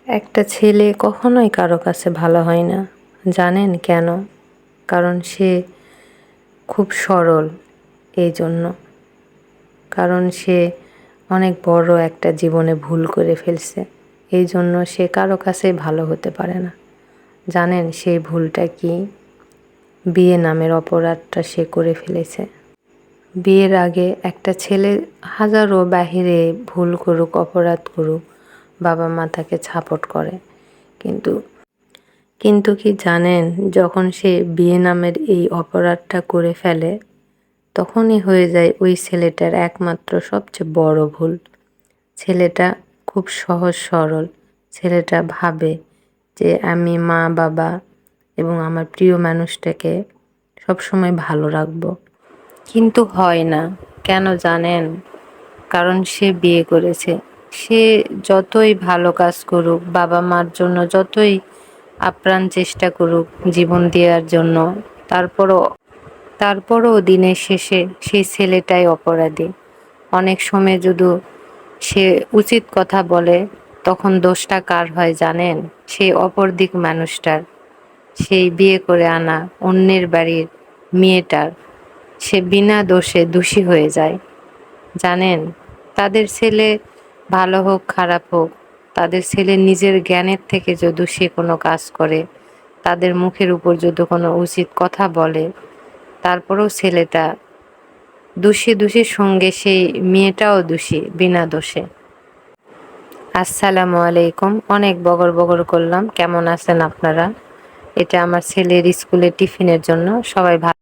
একটা ছেলে কখনোই কারো কাছে ভালো হয় না। জানেন কেন? কারণ সে খুব সরল, এই জন্য। কারণ সে অনেক বড় একটা জীবনে ভুল করে ফেলছে, এই জন্য সে কারো কাছেই ভালো হতে পারে না। জানেন সেই ভুলটা কি? বিয়ে নামের অপরাধটা সে করে ফেলেছে। বিয়ের আগে একটা ছেলে হাজারো বাহিরে ভুল করুক, অপরাধ করুক, বাবা মা তাকে সাপোর্ট করে, কিন্তু কিন্তু কি জানেন, যখন সে বিয়ে নামের এই অপরাধটা করে ফেলে, তখনই হয়ে যায় ওই ছেলেটার একমাত্র সবচেয়ে বড় ভুল। ছেলেটা খুব সহজ সরল, ছেলেটা ভাবে যে আমি মা বাবা এবং আমার প্রিয় মানুষটাকে সবসময় ভালো রাখবো, কিন্তু হয় না। কেন জানেন? কারণ সে বিয়ে করেছে। সে যতই ভালো কাজ করুক, বাবা মার জন্য যতই আপ্রাণ চেষ্টা করুক জীবন দেওয়ার জন্য, তারপরও দিনের শেষে সেই ছেলেটাই অপরাধী। অনেক সময় যদি সে উচিত কথা বলে, তখন দোষটা কার হয় জানেন? সেই অপর দিক মানুষটার, সেই বিয়ে করে আনা অন্যের বাড়ির মেয়েটার। সে বিনা দোষে দোষী হয়ে যায়। জানেন, তাদের ছেলে ভালো হোক খারাপ হোক, তাদের ছেলে নিজের জ্ঞানের থেকে যদি সে কোনো কাজ করে, তাদের মুখের উপর যদি কোনো উচিত কথা বলে, তারপরেও ছেলেটা দোষী, দোষীর সঙ্গে সেই মেয়েটাও দোষী বিনা দোষে। আসসালামু আলাইকুম। অনেক বগর বগর করলাম। কেমন আছেন আপনারা? এটা আমার ছেলের স্কুলের টিফিনের জন্য। সবাই ভালো